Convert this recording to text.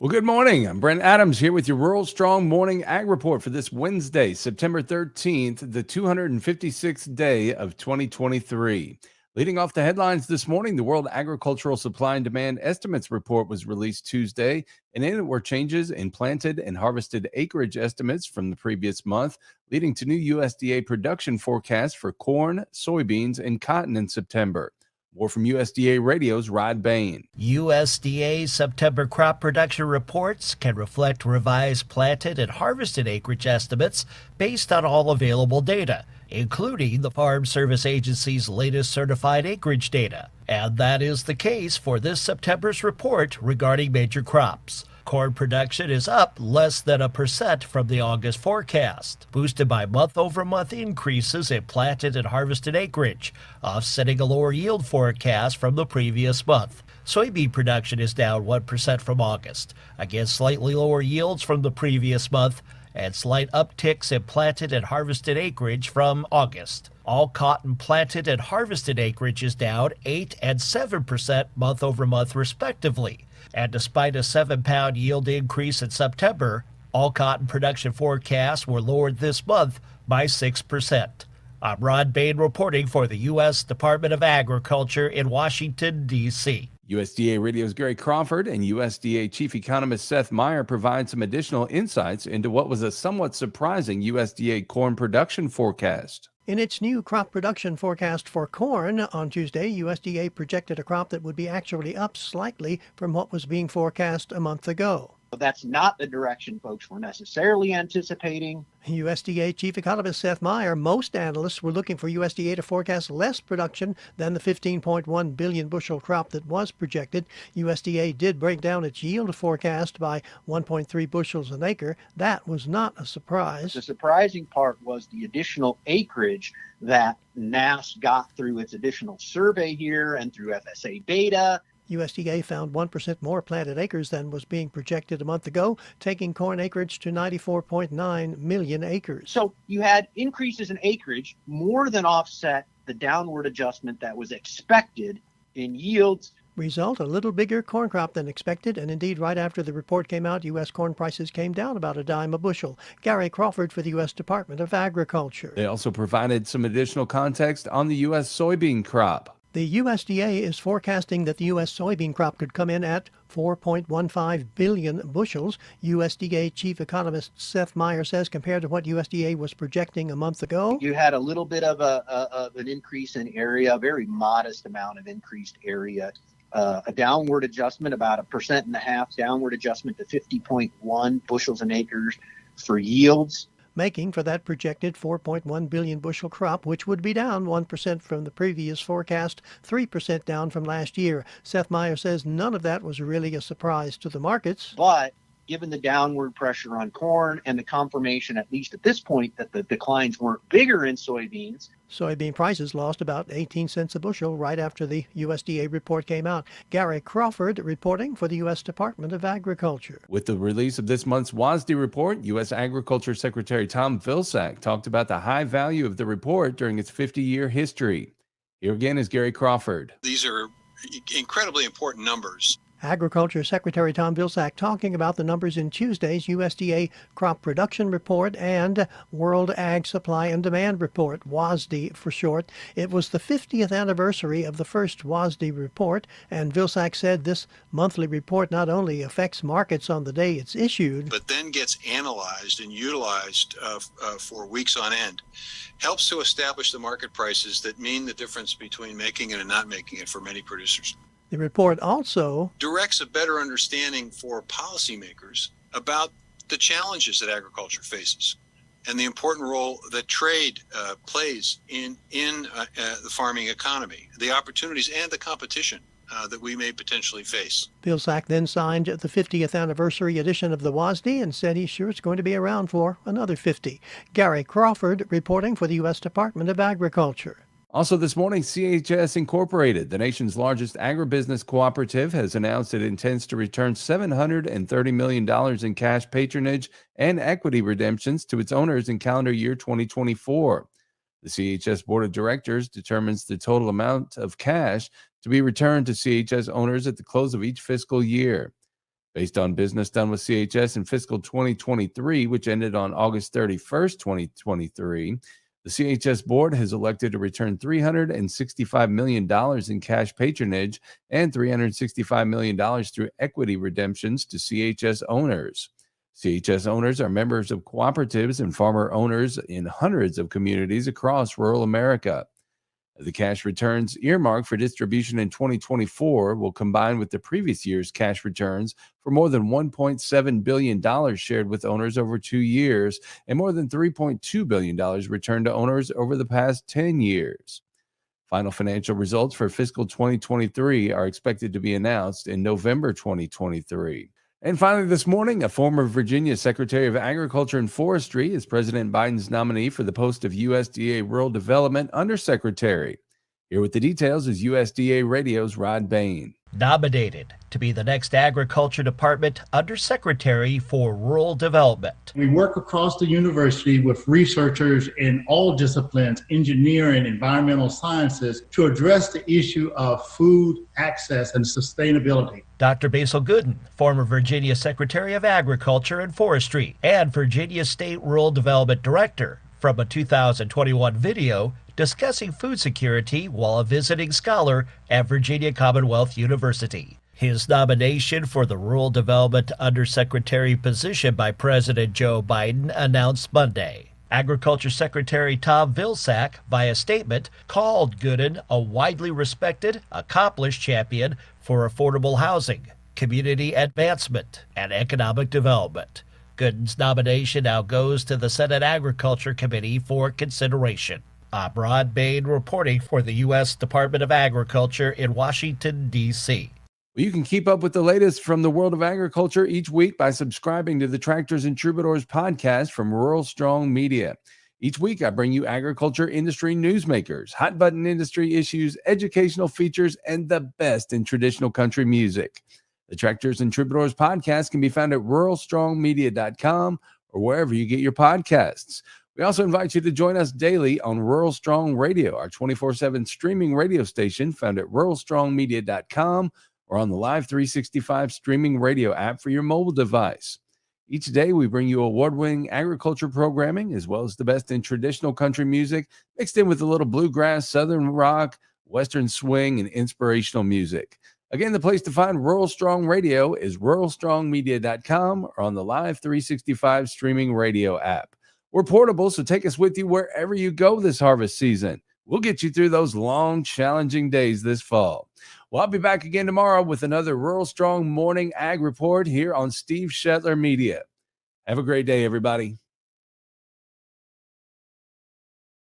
Well, good morning. I'm Brent Adams here with your Rural Strong Morning Ag Report for this Wednesday, September 13th, the 256th day of 2023. Leading off the headlines this morning, the World Agricultural Supply and Demand Estimates Report was released Tuesday, and in it were changes in planted and harvested acreage estimates from the previous month, leading to new USDA production forecasts for corn, soybeans, and cotton in September. More from USDA Radio's Rod Bain. USDA's September crop production reports can reflect revised planted and harvested acreage estimates based on all available data, including the Farm Service Agency's latest certified acreage data. And that is the case for this September's report regarding major crops. Corn production is up less than 1% from the August forecast, boosted by month-over-month increases in planted and harvested acreage, offsetting a lower yield forecast from the previous month. Soybean production is down 1% from August, against slightly lower yields from the previous month and slight upticks in planted and harvested acreage from August. All cotton planted and harvested acreage is down 8 and 7% month-over-month respectively. And despite a 7-pound yield increase in September, all cotton production forecasts were lowered this month by 6%. I'm Rod Bain reporting for the U.S. Department of Agriculture in Washington, D.C. USDA Radio's Gary Crawford and USDA Chief Economist Seth Meyer provide some additional insights into what was a somewhat surprising USDA corn production forecast. In its new crop production forecast for corn on Tuesday, USDA projected a crop that would be actually up slightly from what was being forecast a month ago. That's not the direction folks were necessarily anticipating. USDA Chief Economist Seth Meyer, most analysts were looking for USDA to forecast less production than the 15.1 billion bushel crop that was projected. USDA did break down its yield forecast by 1.3 bushels an acre. That was not a surprise. The surprising part was the additional acreage that NASS got through its additional survey here and through FSA data. USDA found 1% more planted acres than was being projected a month ago, taking corn acreage to 94.9 million acres. So you had increases in acreage more than offset the downward adjustment that was expected in yields. Result, a little bigger corn crop than expected, and indeed right after the report came out, U.S. corn prices came down about a dime a bushel. Gary Crawford for the U.S. Department of Agriculture. They also provided some additional context on the U.S. soybean crop. The USDA is forecasting that the U.S. soybean crop could come in at 4.15 billion bushels. USDA Chief Economist Seth Meyer says compared to what USDA was projecting a month ago, you had a little bit of an increase in area, a very modest amount of increased area. A downward adjustment, about 1.5% downward adjustment to 50.1 bushels an acre for yields, making for that projected 4.1 billion bushel crop, which would be down 1% from the previous forecast, 3% down from last year. Seth Meyer says none of that was really a surprise to the markets. But given the downward pressure on corn and the confirmation, at least at this point, that the declines weren't bigger in soybeans. Soybean prices lost about 18 cents a bushel right after the USDA report came out. Gary Crawford reporting for the U.S. Department of Agriculture. With the release of this month's WASDE report, U.S. Agriculture Secretary Tom Vilsack talked about the high value of the report during its 50-year history. Here again is Gary Crawford. These are incredibly important numbers. Agriculture Secretary Tom Vilsack talking about the numbers in Tuesday's USDA Crop Production Report and World Ag Supply and Demand Report, WASDE for short. It was the 50th anniversary of the first WASDE report, and Vilsack said this monthly report not only affects markets on the day it's issued, but then gets analyzed and utilized for weeks on end, helps to establish the market prices that mean the difference between making it and not making it for many producers. The report also directs a better understanding for policymakers about the challenges that agriculture faces and the important role that trade plays in the farming economy, the opportunities and the competition that we may potentially face. Vilsack then signed the 50th anniversary edition of the WASDE and said he's sure it's going to be around for another 50. Gary Crawford reporting for the U.S. Department of Agriculture. Also this morning, CHS Incorporated, the nation's largest agribusiness cooperative, has announced it intends to return $730 million in cash patronage and equity redemptions to its owners in calendar year 2024. The CHS Board of Directors determines the total amount of cash to be returned to CHS owners at the close of each fiscal year. Based on business done with CHS in fiscal 2023, which ended on August 31st, 2023, the CHS board has elected to return $365 million in cash patronage and $365 million through equity redemptions to CHS owners. CHS owners are members of cooperatives and farmer owners in hundreds of communities across rural America. The cash returns earmarked for distribution in 2024 will combine with the previous year's cash returns for more than $1.7 billion shared with owners over 2 years and more than $3.2 billion returned to owners over the past 10 years. Final financial results for fiscal 2023 are expected to be announced in November 2023. And finally, this morning, a former Virginia Secretary of Agriculture and Forestry is President Biden's nominee for the post of USDA Rural Development Undersecretary. Here with the details is USDA Radio's Rod Bain. Nominated to be the next Agriculture Department Undersecretary for Rural Development. We work across the university with researchers in all disciplines, engineering, environmental sciences, to address the issue of food access and sustainability. Dr. Basil Gooden, former Virginia Secretary of Agriculture and Forestry and Virginia State Rural Development Director, from a 2021 video discussing food security while a visiting scholar at Virginia Commonwealth University. His nomination for the Rural Development Undersecretary position by President Joe Biden announced Monday. Agriculture Secretary Tom Vilsack, via statement, called Gooden a widely respected, accomplished champion for affordable housing, community advancement, and economic development. Gooden's nomination now goes to the Senate Agriculture Committee for consideration. I'm Rod Bain reporting for the U.S. Department of Agriculture in Washington, D.C. Well, you can keep up with the latest from the world of agriculture each week by subscribing to the Tractors and Troubadours podcast from Rural Strong Media. Each week, I bring you agriculture industry newsmakers, hot button industry issues, educational features, and the best in traditional country music. The Tractors and Troubadours podcast can be found at ruralstrongmedia.com or wherever you get your podcasts. We also invite you to join us daily on Rural Strong Radio, our 24/7 streaming radio station found at ruralstrongmedia.com or on the Live 365 streaming radio app for your mobile device. Each day, we bring you award-winning agriculture programming, as well as the best in traditional country music, mixed in with a little bluegrass, southern rock, western swing, and inspirational music. Again, the place to find Rural Strong Radio is ruralstrongmedia.com or on the Live 365 streaming radio app. We're portable, so take us with you wherever you go this harvest season. We'll get you through those long, challenging days this fall. Well, I'll be back again tomorrow with another Rural Strong Morning Ag Report here on Steve Shetler Media. Have a great day, everybody.